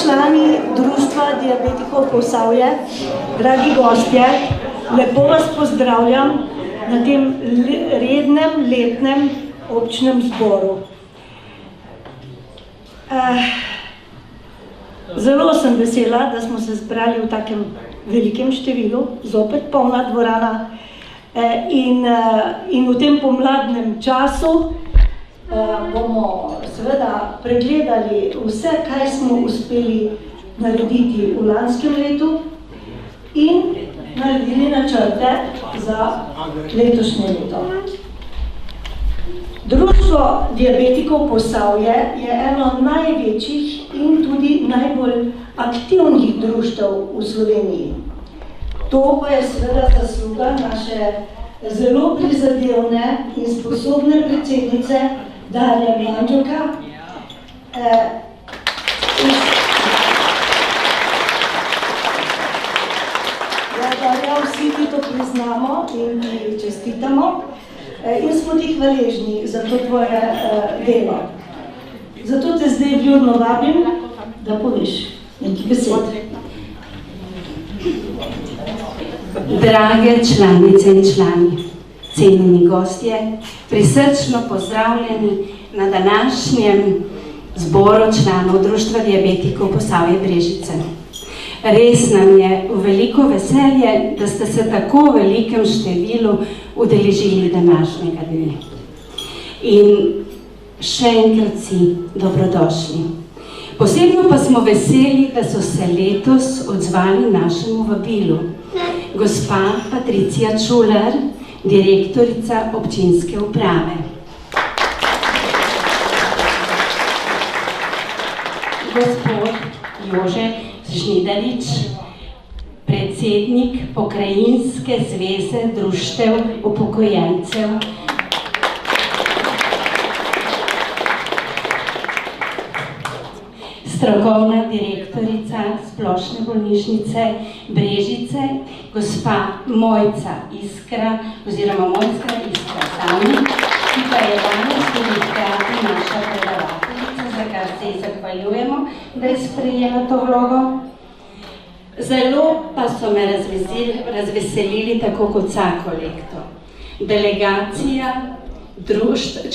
člani Društva diabetikov Posavje, dragi gostje, lepo vas pozdravljam na tem rednem letnem občnem zboru. Zelo sem vesela, da smo se zbrali v takem velikem številu, zopet polna dvorana in v tem pomladnem času bomo seveda pregledali vse, kaj smo uspeli narediti v lanskem letu in naredili načrte za letošnje leto. Društvo diabetikov Posavje je eno največjih in tudi najbolj aktivnih društev v Sloveniji. To pa je seveda zasluga naše zelo prizadevne in sposobne predsednice Darje Mandžuka. Darja, vsi ti to priznamo in ti čestitamo in smo ti hvaležni za to tvoje delo. Zato te zdaj vljudno vabim, da poveš nekaj besed. Drage članice in člani, cenjeni gostje, prisrčno pozdravljeni na današnjem zboru članov Društva diabetikov Posavje Brežice. Res nam je v veliko veselje, da ste se tako v velikem številu udeležili današnjega dne. In še enkrat si dobrodošli. Posebno pa smo veseli, da so se letos odzvali našemu vabilu. Gospa Patricija Čular, direktorica občinske uprave. Gospod Jože Žnidarič, predsednik Pokrajinske zveze društev upokojencev. Strokovna direktorica Splošne bolnišnice Brežice, gospa Mojca Iskra, oziroma Mojca Iskra Sami, ki pa je danes tudi hkrati naša predavateljica, za kar se ji zahvaljujemo, da je sprejela to vlogo. Zelo pa so me razveselili tako kot vsako leto. Delegacija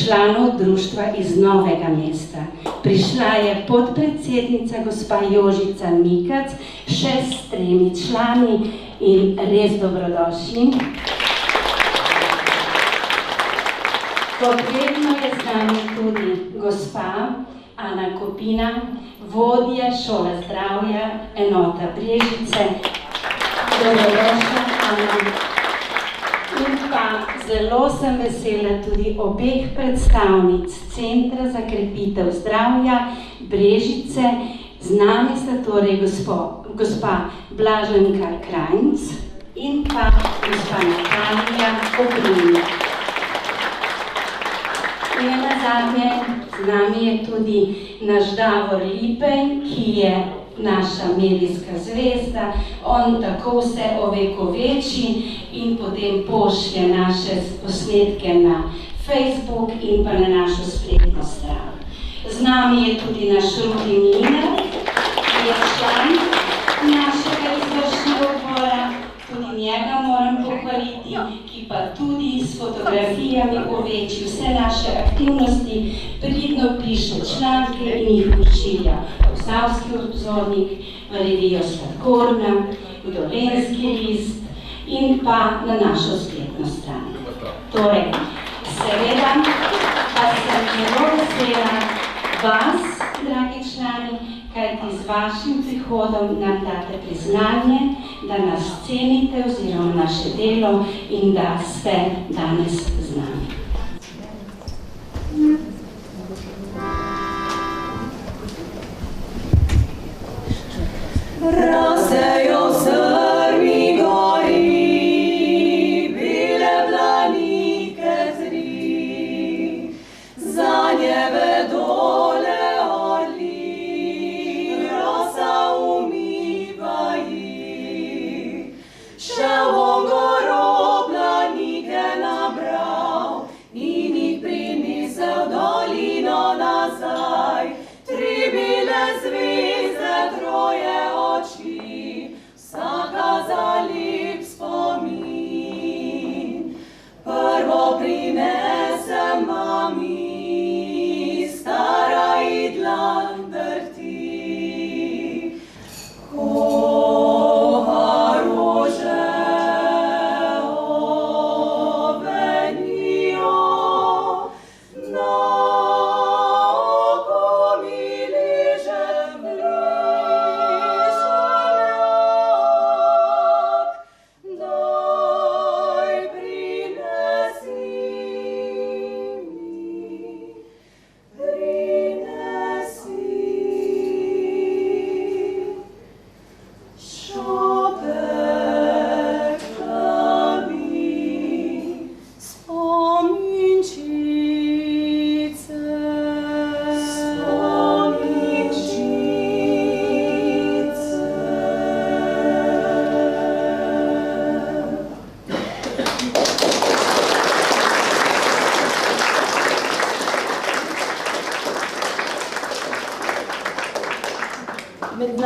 članov društva iz Novega mesta. Prišla je podpredsednica gospa Jožica Mikac, še s 3 člani in res dobrodošli. Kot vedno je z nami tudi gospa Ana Kopina, vodja šole zdravja enota Brežice. Dobrodošla, Ana. In pa zelo sem vesela tudi obeh predstavnic Centra za krepitev zdravja Brežice. Z nami sta torej gospa Blaženka Krajnc in pa gospa Natalija Kopina. In nazadnje z nami je tudi naš Davor Lipej, ki je naša medijska zvezda. On tako se ovekoveči in potem pošlje naše posnetke na Facebook in pa na našo spletno stran. Z nami je tudi naš Rudi Mlinar, ki je član našega izvršnega odbora. Tudi njega moram pohvaliti, ki pa tudi s fotografijami oveči vse naše aktivnosti, pridno piše članke in jih pošilja v Posavski obzornik, v revijo Sladkorna, v Dolenjski list in pa na našo spletno stran. Torej, seveda pa sem zelo vesela vas, dragi člani, kajti z vašim prihodom nam date priznanje, da nas cenite oziroma naše delo in da ste danes z nami. Rasejo srmi gori, bile planike zri, za njeve dole orli, rosa umiva jih. Šel on goro planike nabral in jih prinesel dolino nazaj, 3 bile zvezde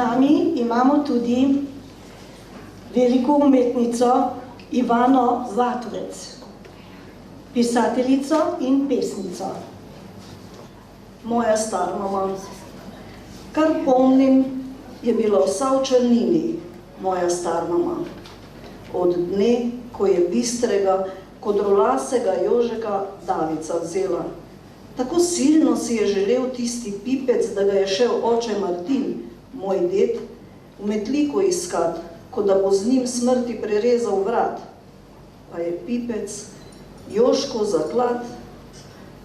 nami imamo tudi veliko umetnico Ivano Vatovec, pisateljico in pesnico. Moja starmama, kar pomnim, je bila vsa v črnini, moja starmama. Od dne, ko je bistrega, kodrolasega Jožeka Davica vzela. Tako silno si je želel tisti pipec, da ga je šel oče Martin, moj ded, v metliko iskat, kot da bo z njim smrti prerezal vrat. Pa je pipec Jožko zaklat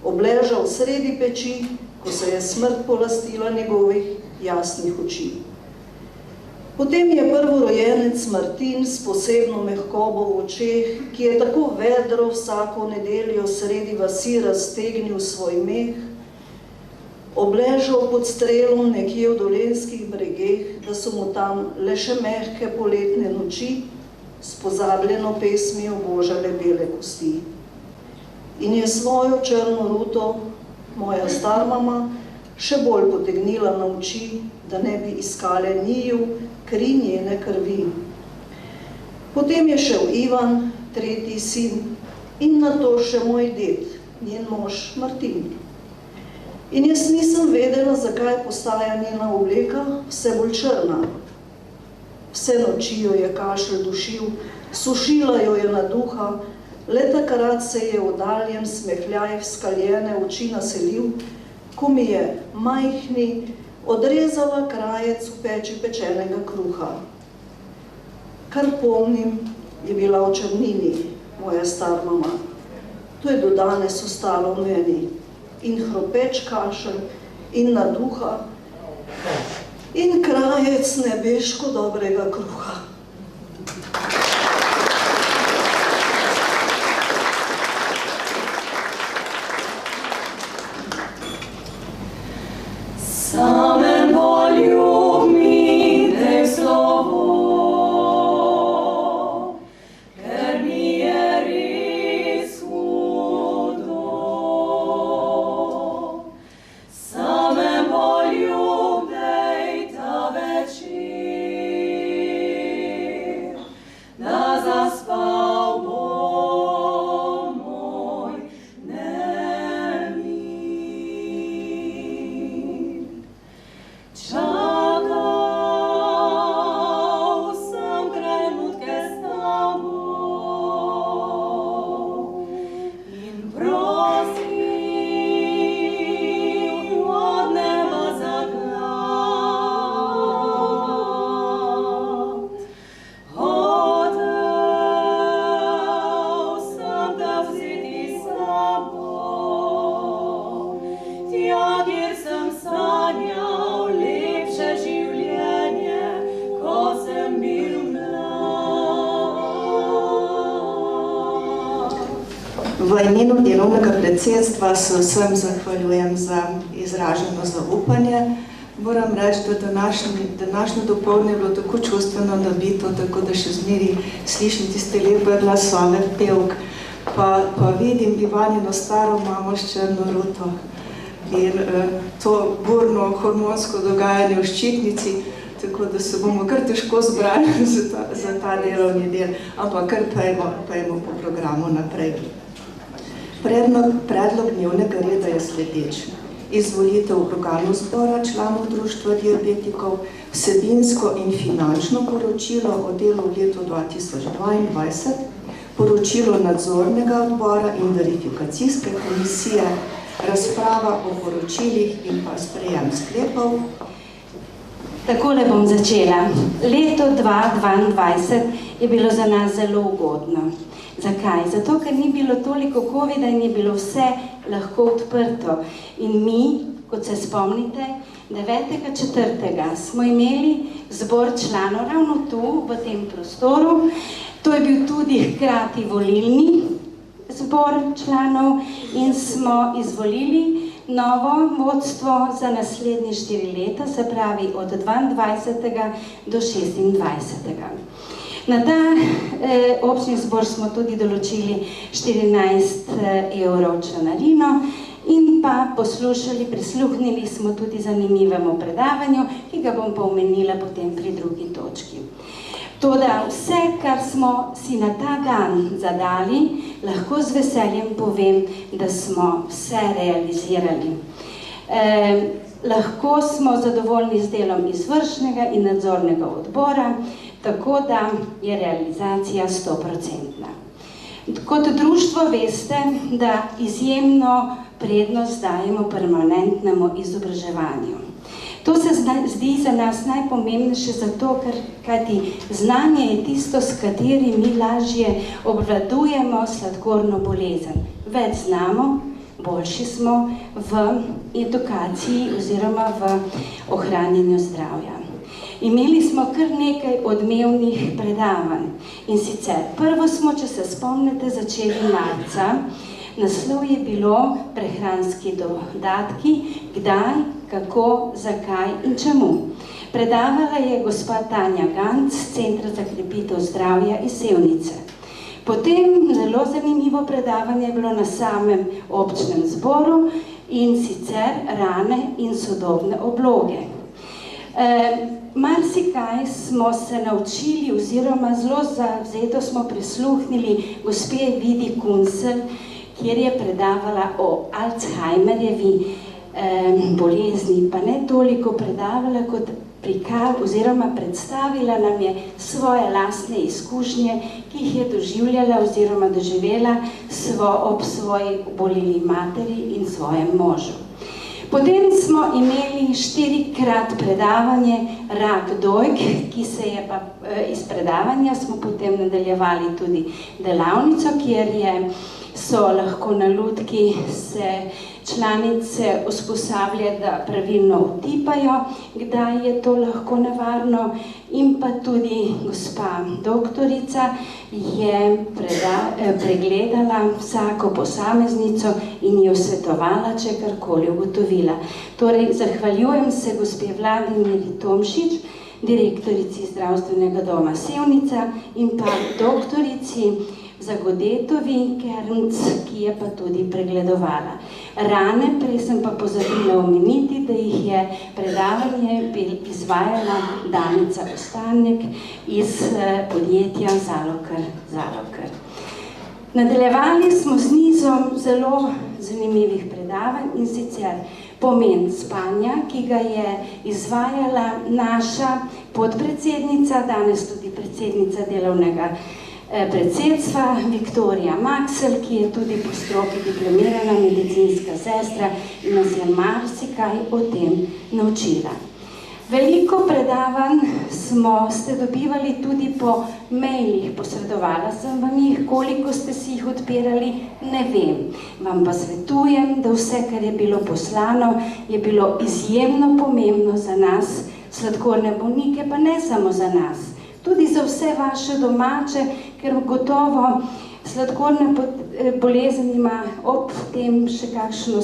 obležal sredi peči, ko se je smrt polastila njegovih jasnih oči. Potem je prvorojenec Martin s posebno mehkobo v očeh, ki je tako vedro vsako nedeljo sredi vasi raztegnil svoj meh, obležal pod strelom nekje v dolenskih bregeh, da so mu tam le še mehke poletne noči s pozabljeno pesmijo božale bele kosti. In je svojo črno ruto, moja starmama, še bolj potegnila na oči, da ne bi iskale njiju kri njene krvi. Potem je šel Ivan, tretji sin, in nato še moj ded, njen mož Martin. In jaz nisem vedela, zakaj postaja njena obleka vse bolj črna. Vse noči jo je kašelj dušil, sušila jo je na duha, le takrat se je oddaljen smehljaj v skaljene oči naselil, ko mi je majhni odrezala krajec v peči pečenega kruha. Kar pomnim, je bila v črnini, moja starmama. To je do danes ostalo v meni. In hropeč kašelj, in naduha, in krajec nebeško dobrega kruha. Samen poljub mi te slovo, ker mi je res hudo. Samen poljub dej ta večer, da zaspal bo moj nemir. Čakal sem trenutke s tabo in prosil od neba zaklad. Hotel sem te vzeti s sabo, tja, kjer sem sanjal lepše življenje, ko sem bil mlad. V imenu delovnega predsedstva se vsem zahvaljujem za izraženo zaupanje. Moram reči, da današnje dopoldne je bilo tako čustveno nabito, tako da še zmeri slišim tiste lepe glasove pevk, pa vidim Ivanino staro mamo s črno ruto in to burno hormonsko dogajanje v ščitnici, tako da se bomo kar težko zbrali za ta delovni del, ampak kar pojmo po programu naprej. Predlog dnevnega reda je sledeč. Izvolitev organov zbora članov društva diabetikov, vsebinsko in finančno poročilo o delu v letu 2022, poročilo nadzornega odbora in verifikacijske komisije, razprava o poročilih in pa sprejem sklepov. Takole bom začela. Leto 2022 je bilo za nas zelo ugodno. Zakaj? Zato, ker ni bilo toliko covida in je bilo vse lahko odprto. In mi, kot se spomnite, 9.4. smo imeli zbor članov ravno tu, v tem prostoru. To je bil tudi hkrati volilni zbor članov in smo izvolili novo vodstvo za naslednje 4 leta, se pravi od 22. do 26. Na ta občni zbor smo tudi določili 14 evrov članarino in pa prisluhnili smo tudi zanimivemu predavanju, ki ki ga bom pa omenila potem pri drugi točki. Toda vse, kar smo si na ta dan zadali, lahko z veseljem povem, da smo vse realizirali. Lahko smo zadovoljni z delom izvršnega in nadzornega odbora, tako da je realizacija 100%. Kot društvo veste, da izjemno prednost dajemo permanentnemu izobraževanju. To se zdi za nas najpomembnejše zato, kajti znanje je tisto, s katerim mi lažje obvladujemo sladkorno bolezen. Več znamo, boljši smo v edukaciji oziroma v ohranjanju zdravja. Imeli smo kar nekaj odmevnih predavanj in sicer prvo smo, če se spomnite, začeli marca. Naslov je bilo prehranski dodatki, kdaj, kako, zakaj in čemu. Predavala je gospa Tanja Ganc z Centra za krepitev zdravja iz Sevnice. Potem zelo zanimivo predavanje je bilo na samem občnem zboru in sicer rane in sodobne obloge. Marsikaj smo se naučili oziroma zelo zavzeto smo prisluhnili gospe Vidi Kuncel, kjer je predavala o Alzheimerjevi bolezni, pa ne toliko predavala kot oziroma predstavila nam je svoje lastne izkušnje, ki jih je doživljala oziroma doživela ob svoji oboleli materi in svojem možu. Potem smo imeli 4-krat predavanje rak dojk, ki se je pa iz predavanja smo potem nadaljevali tudi delavnico, kjer so lahko na lutki se članice usposabljati, da pravilno utipajo, kdaj je to lahko nevarno, in pa tudi gospa doktorica je pregledala vsako posameznico in jo svetovala, če karkoli ugotovila. Torej, zahvaljujem se gospe Vladimiri Tomšič, direktorici Zdravstvenega doma Sevnica in pa doktorici Zagodetovi Kernc, ki je pa tudi pregledovala. Rane, prej sem pa pozabila omeniti, da jih je predavanje izvajala Danica Ostanek iz podjetja Zalokar. Nadaljevali smo z nizom zelo zanimivih predavanj in sicer pomen spanja, ki ga je izvajala naša podpredsednica, danes tudi predsednica delovnega predsedstva Viktorija Maksel, ki je tudi po stroki diplomirana medicinska sestra in nas je marsikaj o tem naučila. Veliko predavanj ste dobivali tudi po mailih, posredovala sem vam jih, koliko ste si jih odpirali, ne vem. Vam pa svetujem, da vse, kar je bilo poslano, je bilo izjemno pomembno za nas, sladkorne bolnike, pa ne samo za nas. Tudi za vse vaše domače, ker gotovo sladkorna bolezen ima ob tem še kakšno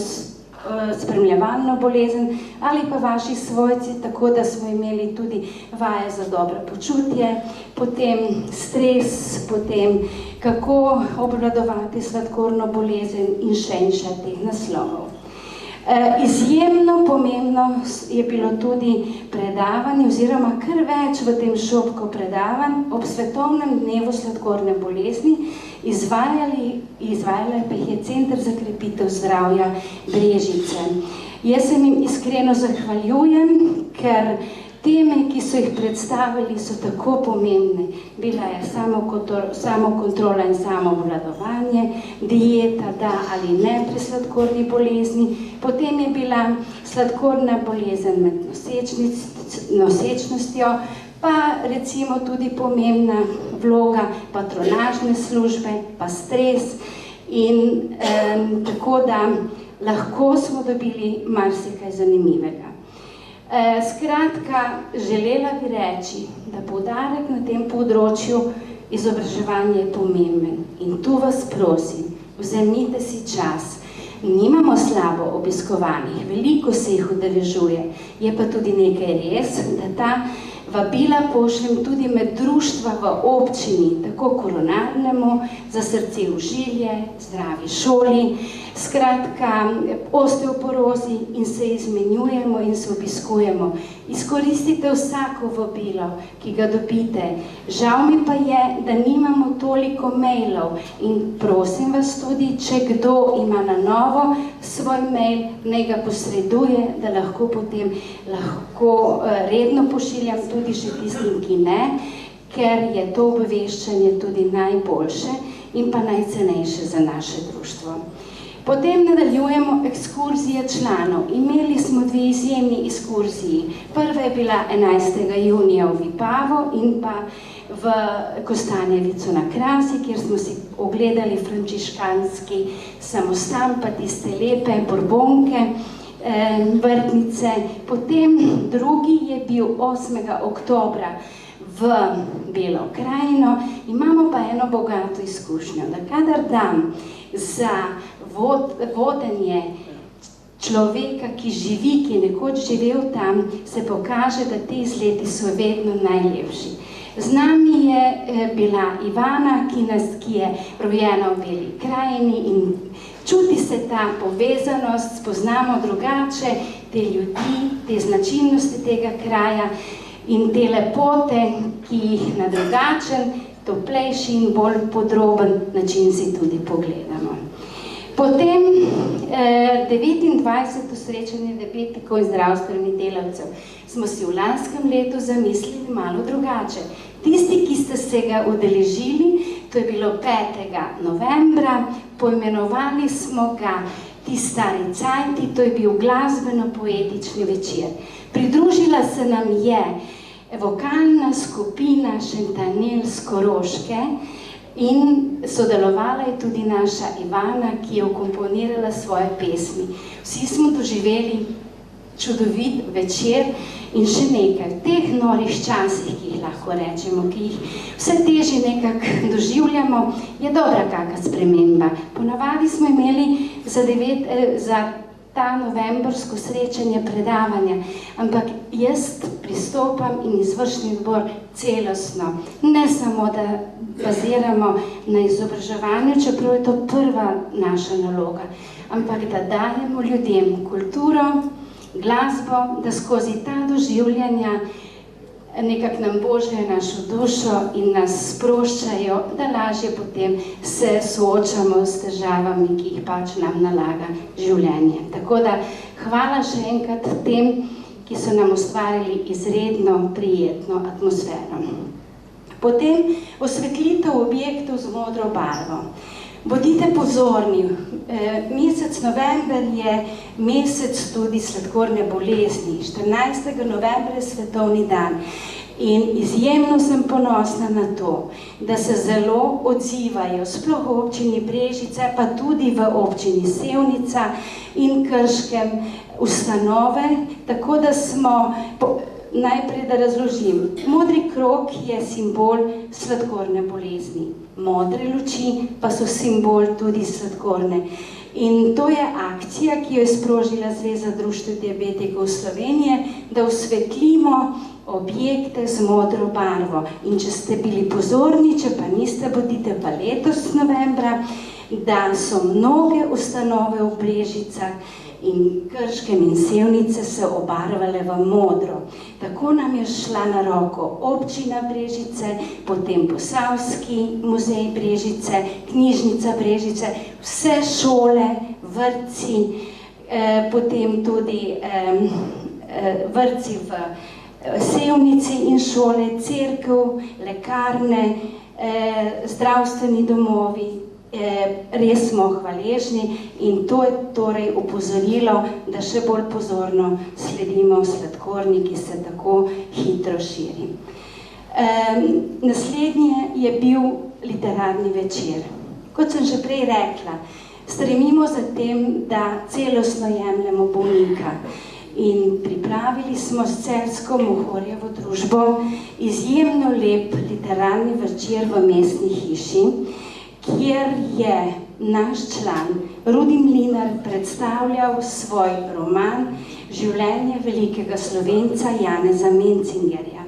spremljevalno bolezen ali pa vaši svojci, tako da smo imeli tudi vaje za dobro počutje, potem stres, potem kako obvladovati sladkorno bolezen in še teh naslovov. Izjemno pomembno je bilo tudi predavanje oziroma kar več v tem šopku predavanj ob svetovnem dnevu sladkorne bolezni, izvajala pa jih je Center za krepitev zdravja Brežice. Jaz se jim iskreno zahvaljujem, ker teme, ki so jih predstavili, so tako pomembne. Bila je samokontrola in samoobvladovanje, dieta da ali ne pri sladkorni bolezni, potem je bila sladkorna bolezen med nosečnostjo, pa recimo tudi pomembna vloga patronažne službe, pa stres in tako da lahko smo dobili marsikaj zanimivega. Skratka, želela bi reči, da poudarek na tem področju izobraževanja je pomemben in tu vas prosim, vzemite si čas. Nimamo slabo obiskovanih, veliko se jih udeležuje, je pa tudi nekaj res, da ta Vabila pošljem tudi med društva v občini, tako koronarnemu, za srce v žilje, zdravi šoli, skratka osteoporozi in se izmenjujemo in se obiskujemo. Izkoristite vsako vabilo, ki ga dobite. Žal mi pa je, da nimamo toliko mailov in prosim vas tudi, če kdo ima na novo svoj mail, naj ga posreduje, da lahko potem redno pošiljam tudi še tistim, ki ne, ker je to obveščanje tudi najboljše in pa najcenejše za naše društvo. Potem nadaljujemo ekskurzije članov. Imeli smo 2 izjemni ekskurziji. Prva je bila 11. junija v Vipavo in pa v Kostanjevico na Krasi, kjer smo si ogledali frančiškanski samostan, pa tiste lepe borbonke, vrtnice. Potem drugi je bil 8. oktobra v Belo krajino. Imamo pa eno bogato izkušnjo, da kadar dam za vodenje človeka, ki živi, ki je nekoč živel tam, se pokaže, da ti izleti so vedno najlepši. Z nami je bila Ivana, ki je rojena v Beli krajini in čuti se ta povezanost, spoznamo drugače te ljudi, te značilnosti tega kraja in te lepote, ki jih na drugačen, toplejši in bolj podroben način si tudi pogledamo. Potem 29. srečanje diabetikov in zdravstvenih delavcev smo si v lanskem letu zamislili malo drugače. Tisti, ki ste se ga udeležili, to je bilo 5. novembra, poimenovali smo ga Ti stari cajti, to je bil glasbeno-poetični večer. Pridružila se nam je vokalna skupina Šentanel z Koroške, in sodelovala je tudi naša Ivana, ki je ukomponirala svoje pesmi. Vsi smo doživeli čudovit večer in še nekaj. V teh norih časih, ki jih lahko rečemo, ki jih vse težje nekako doživljamo, je dobra kakšna sprememba. Ponavadi smo imeli za ta novembrsko srečanje predavanja, ampak jaz pristopam in izvršni odbor celostno. Ne samo, da baziramo na izobraževanju, čeprav je to prva naša naloga, ampak da dajemo ljudem kulturo, glasbo, da skozi ta doživljanja nekako nam božajo našo dušo in nas sproščajo, da lažje potem se soočamo s težavami, ki jih pač nam nalaga življenje. Tako da hvala še enkrat tem, ki so nam ustvarili izredno prijetno atmosfero. Potem osvetlitev objektov z modro barvo. Bodite pozorni, mesec november je mesec tudi sladkorne bolezni. 14. novembra je svetovni dan in izjemno sem ponosna na to, da se zelo odzivajo, sploh v občini Brežice, pa tudi v občini Sevnica in Krškem ustanove, tako da smo... Najprej, da razložim. Modri krog je simbol sladkorne bolezni. Modre luči pa so simbol tudi sladkorne. In to je akcija, ki jo je sprožila Zveza društev diabetikov Slovenije, da osvetlimo objekte z modro barvo. In če ste bili pozorni, če pa niste, bodite pa letos novembra, da so mnoge ustanove v Brežicah in Krškem in Sevnice se obarvale v modro. Tako nam je šla na roko občina Brežice, potem Posavski muzej Brežice, knjižnica Brežice, vse šole, vrtci, potem tudi vrtci v Sevnici in šole, cerkev, lekarne, zdravstveni domovi. Res smo hvaležni in to je torej opozorilo, da še bolj pozorno sledimo sladkorni, ki se tako hitro širi. Naslednje je bil literarni večer. Kot sem že prej rekla, stremimo za tem, da celostno jemljemo bolnika. In pripravili smo s celjsko Mohorjevo družbo izjemno lep literarni večer v mestni hiši, kjer je naš član Rudi Mlinar predstavljal svoj roman Življenje velikega Slovenca Janeza Mencingerja.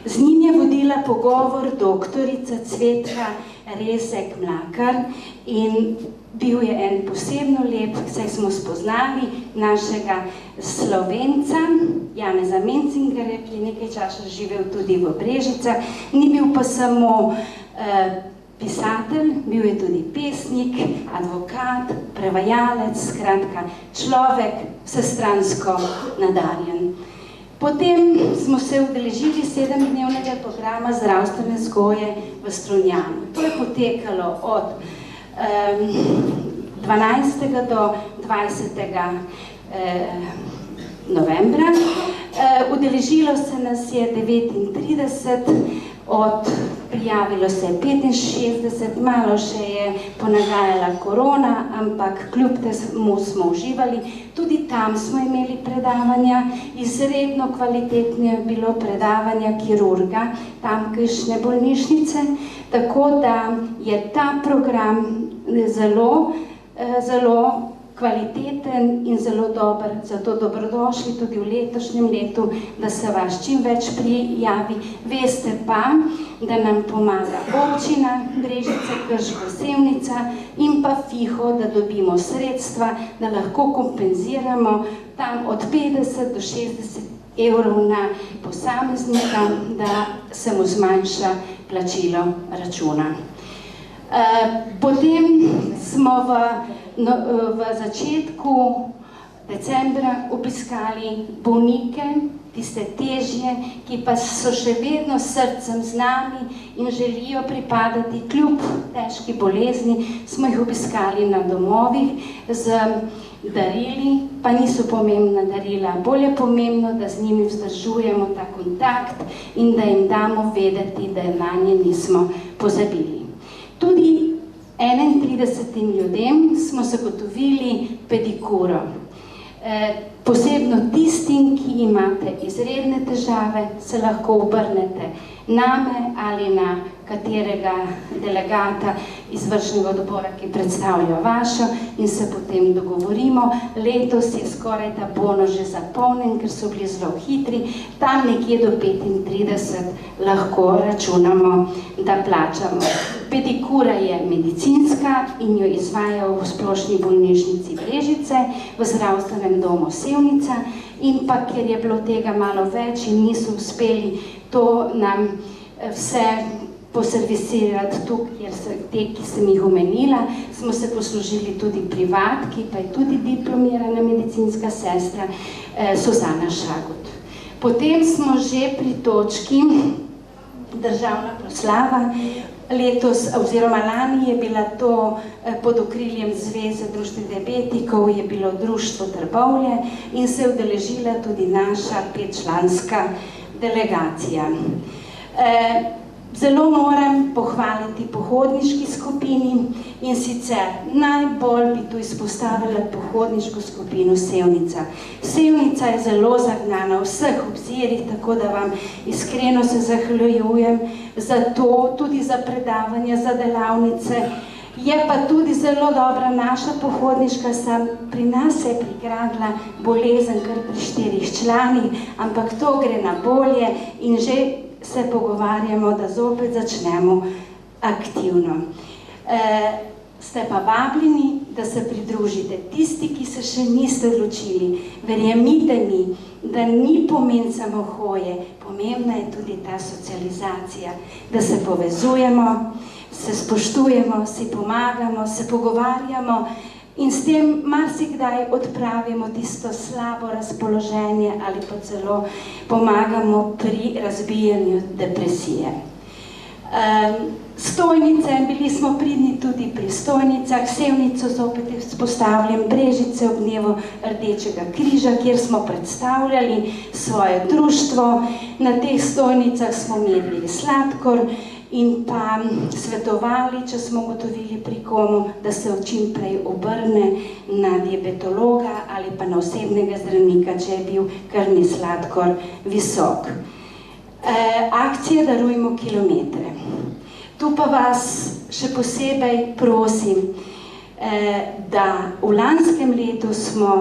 Z njim je vodila pogovor doktorica Cvetka Rezek Mlakar in bil je en posebno lep, saj smo spoznali našega Slovenca, Janeza Mencingerja, ki je nekaj časa živel tudi v Brežicah. Ni bil pa samo pisatelj, bil je tudi pesnik, advokat, prevajalec, skratka človek vsestransko nadarjen. Potem smo se udeležili 7-dnevnega programa zdravstvene vzgoje v Strunjanu. To je potekalo od 12. do 20. Novembra. Udeležilo se nas je 39, prijavilo se je 65, malo še je ponagajala korona, ampak kljub temu smo uživali. Tudi tam smo imeli predavanja, izredno kvalitetno je bilo predavanja kirurga tamkajšnje bolnišnice, tako da je ta program zelo kvaliteten in zelo dober, zato dobrodošli tudi v letošnjem letu, da se vas čim več prijavi. Veste pa, da nam pomaga občina Brežice, Krško, Sevnica in pa FIHO, da dobimo sredstva, da lahko kompenziramo tam od 50 do 60 evrov na posameznika, da se mu zmanjša plačilo računa. Potem smo v začetku decembra obiskali bolnike, tiste težje, ki pa so še vedno s srcem z nami in želijo pripadati kljub težki bolezni. Smo jih obiskali na domovih z darili, pa niso pomembna darila. Bolj je pomembno, da z njimi vzdržujemo ta kontakt in da jim damo vedeti, da nanje nismo pozabili. Tudi 31 ljudem smo zagotovili pedikuro. Posebno tistim, ki imate izredne težave, se lahko obrnete name ali na katerega delegata izvršnega odbora, ki predstavlja vašo, in se potem dogovorimo. Letos je skoraj ta bonus že zapolnjen, ker so bili zelo hitri. Tam nekje do 35 lahko računamo, da plačamo. Pedikura je medicinska in jo izvajajo v Splošni bolnišnici Brežice, v zdravstvenem domu Sevnica, in pa ker je bilo tega malo več in niso uspeli to nam vse poservisirati tukaj, ker so te, ki sem jih omenila, smo se poslužili tudi privat, ki pa je tudi diplomirana medicinska sestra, Suzana Šagut. Potem smo že pri točki državna proslava. Letos oziroma lani je bila to pod okriljem Zveze društvenih diabetikov, je bilo društvo Trbovlje in se je udeležila tudi naša 5-članska delegacija. Zelo moram pohvaliti pohodniški skupini in sicer najbolj bi tu izpostavila pohodniško skupino Sevnica. Sevnica je zelo zagnana v vseh obzirih, tako da vam iskreno se zahvaljujem za to, tudi za predavanja, za delavnice. Je pa tudi zelo dobra naša pohodniška, pri nas se je prikradla bolezen kar pri 4 članih, ampak to gre na bolje in že se pogovarjamo, da zopet začnemo aktivno. Ste pa vabljeni, da se pridružite. Tisti, ki se še niste odločili, verjemite mi, da ni pomen samo hoje, pomembna je tudi ta socializacija, da se povezujemo, se spoštujemo, si pomagamo, se pogovarjamo in s tem marsikdaj odpravimo tisto slabo razpoloženje ali pa celo pomagamo pri razbijanju depresije. Stojnice, bili smo pridni tudi pri stojnicah, Sevnico zopet izpostavljam, Brežice ob dnevu Rdečega križa, kjer smo predstavljali svoje društvo. Na teh stojnicah smo merili sladkor in pa svetovali, če smo ugotovili pri komu, da se čim prej obrne na diabetologa ali pa na osebnega zdravnika, če je bil krvni sladkor visok. Akcija Darujmo kilometre. Tu pa vas še posebej prosim, da v lanskem letu smo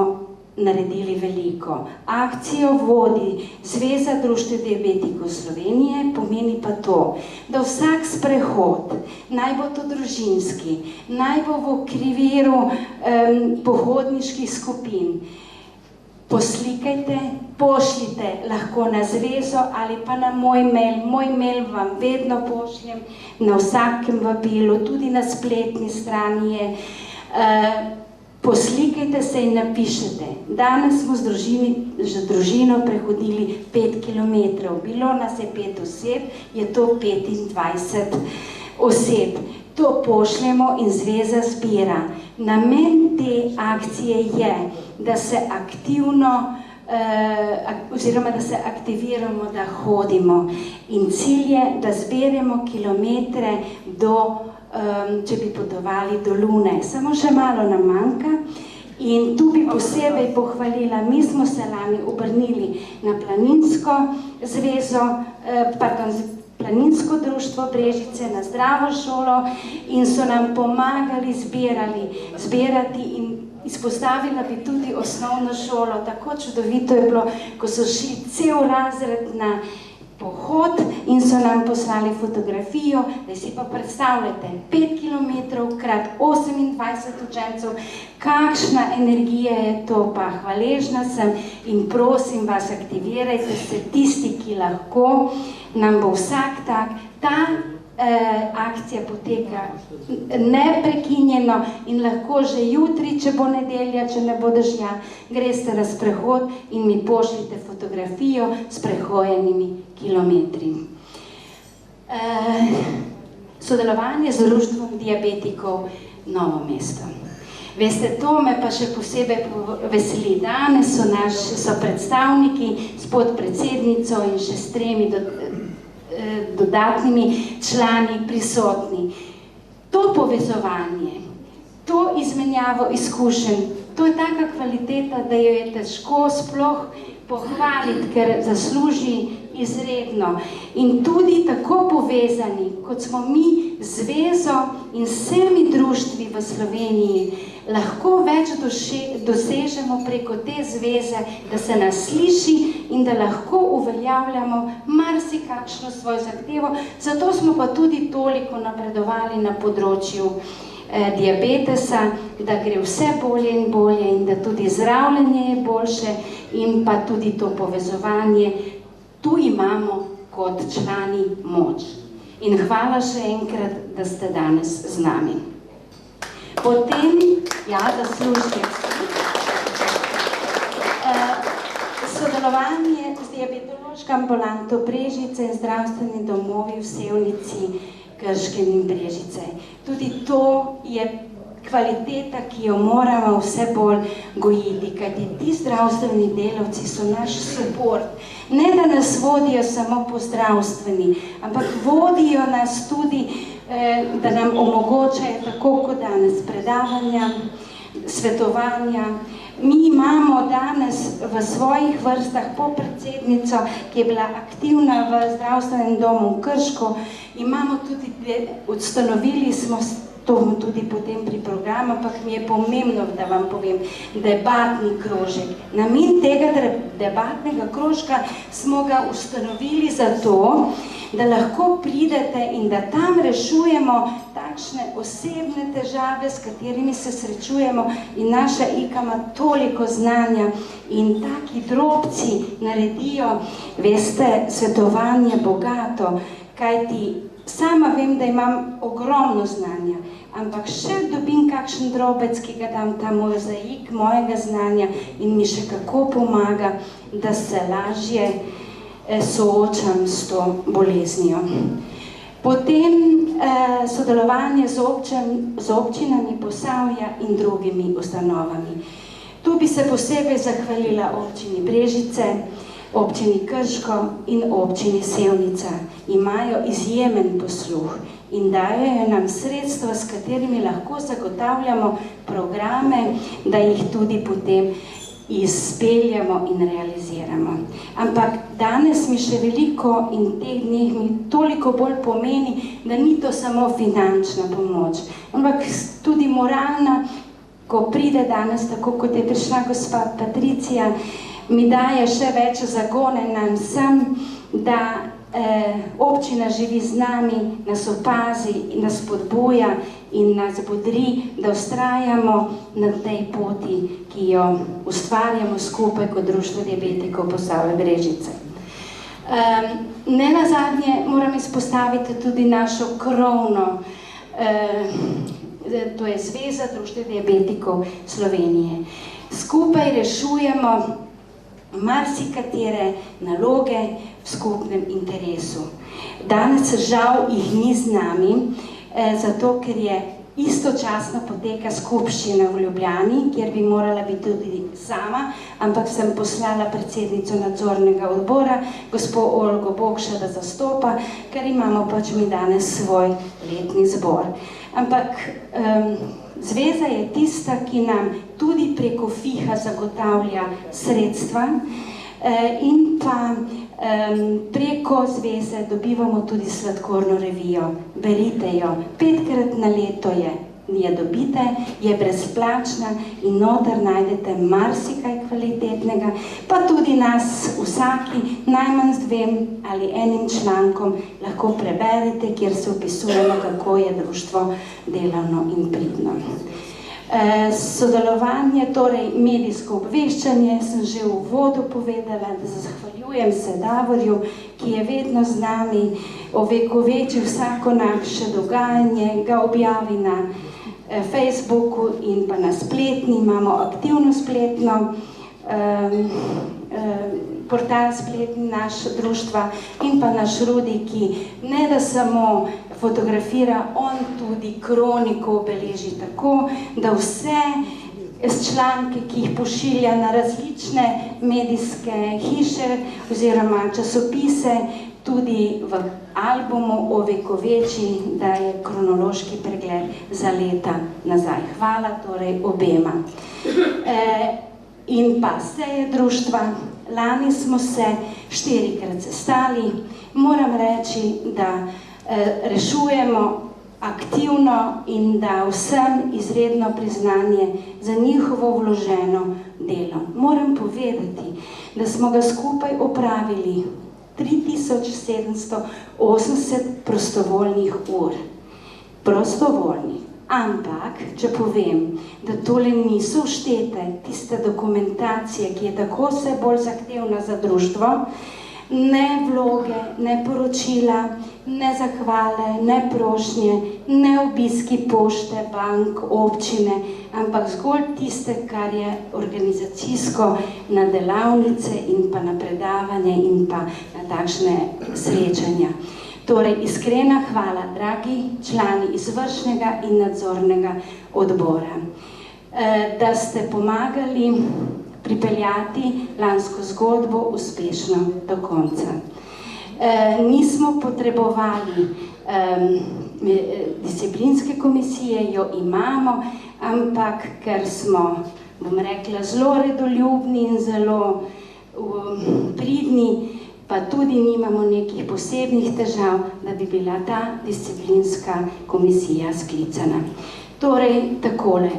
naredili veliko. Akcijo vodi Zveza društev diabetikov Slovenije, pomeni pa to, da vsak sprehod, naj bo to družinski, naj bo v okviru pohodniških skupin, poslikajte, pošljite lahko na zvezo ali pa na moj mail. Moj mail vam vedno pošljem na vsakem vabilu, tudi na spletni strani je. Poslikajte se in napišete. Danes smo z družino prehodili 5 kilometrov. Bilo nas je 5 oseb, je to 25 oseb. To pošljemo in zveza zbira. Namen te akcije je, da se aktivno, oziroma da se aktiviramo, da hodimo. In cilj je, da zberemo kilometre do, če bi potovali do Lune. Samo še malo nam manjka in tu bi posebej pohvalila, mi smo se lani obrnili na Planinsko zvezo, Planinsko društvo Brežice, na Zdravo šolo in so nam pomagali zbirati in izpostavila bi tudi osnovno šolo. Tako čudovito je bilo, ko so šli cel razred na pohod in so nam poslali fotografijo, da si pa predstavljate 5 km krat 28 učencev, kakšna energija je to, pa hvaležna sem in prosim vas, aktivirajte se tisti, ki lahko, nam bo vsak tak, ta akcija poteka neprekinjeno in lahko že jutri, če bo nedelja, če ne bo dežja, greste na sprehod in mi pošljite fotografijo s prehojenimi kilometri. Sodelovanje z Društvom diabetikov Novo mesto. Veste, to me pa še posebej veseli. Danes so predstavniki s podpredsednico in še s 3 dodatnimi člani prisotni. To povezovanje, to izmenjavo izkušenj, to je taka kvaliteta, da jo je težko sploh pohvaliti, ker zasluži izredno. In tudi tako povezani, kot smo mi z zvezo in vsemi društvi v Sloveniji, lahko več dosežemo preko te zveze, da se nas sliši in da lahko uveljavljamo marsikakšno svojo zahtevo. Zato smo pa tudi toliko napredovali na področju diabetesa, da gre vse bolje in bolje in da tudi zdravljenje je boljše in pa tudi to povezovanje. Tu imamo kot člani moč. In hvala še enkrat, da ste danes z nami. Potem, zaslužite. Sodelovanje z diabetološko ambulanto Brežice in zdravstveni domovi v Sevnici, Krškem in Brežice. Tudi to je kvaliteta, ki jo moramo vse bolj gojiti, kajti ti zdravstveni delavci so naš support. Ne, da nas vodijo samo po zdravstveni, ampak vodijo nas tudi, da nam omogočajo tako kot danes predavanja, svetovanja. Mi imamo danes v svojih vrstah podpredsednico, ki je bila aktivna v zdravstvenem domu v Krško. Imamo tudi, ustanovili smo to tudi potem pri programu, ampak mi je pomembno, da vam povem, debatni krožek. Namen tega debatnega krožka smo ga ustanovili zato, da lahko pridete in da tam rešujemo takšne osebne težave, s katerimi se srečujemo in naša IKA ima toliko znanja in taki drobci naredijo, veste, svetovanje bogato, kajti sama vem, da imam ogromno znanja, ampak še dobim kakšen drobec, ki ga dam ta mozaik mojega znanja in mi še kako pomaga, da se lažje soočam s to boleznijo. Potem sodelovanje z občinami Posavja in drugimi ustanovami. Tu bi se posebej zahvalila občini Brežice, občini Krško in občini Sevnica. Imajo izjemen posluh in dajejo nam sredstva, s katerimi lahko zagotavljamo programe, da jih tudi potem izpeljamo in realiziramo. Ampak danes mi še veliko in teh dneh mi toliko bolj pomeni, da ni to samo finančna pomoč, ampak tudi moralna, ko pride danes, tako kot je prišla gospa Patricija, mi daje še več zagone nam vsem, da občina živi z nami, nas opazi, nas spodbuja in nas bodri, da vztrajamo na tej poti, ki jo ustvarjamo skupaj kot Društvo diabetikov Posavje Brežice. Nenazadnje moram izpostaviti tudi našo krovno, to je Zveza Društva diabetikov Slovenije. Skupaj rešujemo marsikatere naloge v skupnem interesu. Danes žal jih ni z nami, zato ker je istočasno poteka skupščina v Ljubljani, kjer bi morala biti tudi sama, ampak sem poslala predsednico nadzornega odbora, gospo Olgo Bokša, da zastopa, ker imamo pač mi danes svoj letni zbor. Ampak zveza je tista, ki nam tudi preko FIHA zagotavlja sredstva in pa preko zveze dobivamo tudi sladkorno revijo. Berite jo, 5-krat na leto je dobite, je brezplačna in noter najdete marsikaj kvalitetnega, pa tudi nas vsaki najmanj z 2 ali 1 člankom lahko preberete, kjer se opisujemo, kako je društvo delavno in pridno. Sodelovanje, torej medijsko obveščanje, sem že v uvodu povedala, da zahvaljujem se Davorju, ki je vedno z nami, ovekoveči vsako naše dogajanje, ga objavi na Facebooku in pa na spletni, imamo aktivno spletno portal spletni naš društva in pa naš Rudi, ki ne da samo fotografira, on tudi kroniko obeleži tako, da vse članke, ki jih pošilja na različne medijske hiše oziroma časopise, tudi v albumu ovekoveči, da je kronološki pregled za leta nazaj. Hvala torej obema. In pa seje društva, lani smo se 4-krat sestali, moram reči, da rešujemo aktivno in da vsem izredno priznanje za njihovo vloženo delo. Moram povedati, da smo ga skupaj opravili 3780 prostovoljnih ur. Prostovoljnih. Ampak, če povem, da tole niso vštete tiste dokumentacije, ki je tako vse bolj zahtevna za društvo, ne vloge, ne poročila, ne zahvale, ne prošnje, ne obiski pošte, bank, občine, ampak zgolj tiste, kar je organizacijsko na delavnice in pa na predavanje in pa na takšne srečanja. Torej, iskrena hvala, dragi člani izvršnega in nadzornega odbora, da ste pomagali pripeljati lansko zgodbo uspešno do konca. Nismo potrebovali disciplinske komisije, jo imamo, ampak ker smo, bom rekla, zelo redoljubni in zelo pridni, pa tudi nimamo nekih posebnih težav, da bi bila ta disciplinska komisija sklicana. Torej, takole,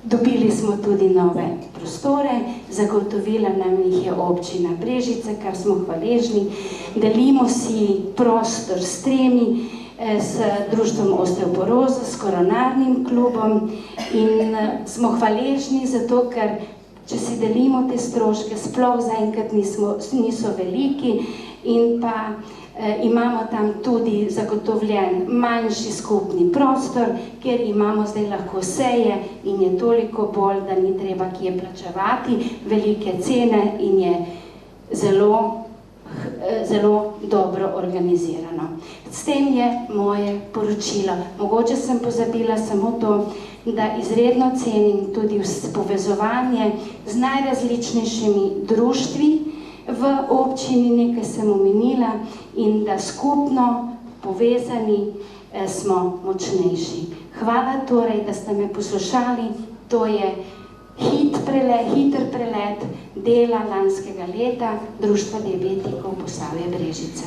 dobili smo tudi nove prostore, zagotovila nam jih je občina Brežice, kar smo hvaležni, delimo si prostor s 3, s društvom Osteoporoza, s koronarnim klubom in smo hvaležni zato, ker če si delimo te stroške, sploh zaenkrat niso veliki in pa imamo tam tudi zagotovljen manjši skupni prostor, kjer imamo zdaj lahko seje in je toliko bolj, da ni treba kje plačevati velike cene in je zelo dobro organizirano. S tem je moje poročilo. Mogoče sem pozabila samo to, da izredno cenim tudi povezovanje z najrazličnejšimi društvi v občini, nekaj sem omenila, in da skupno povezani smo močnejši. Hvala torej, da ste me poslušali. To je hiter prelet dela lanskega leta Društva diabetikov Posavje Brežice.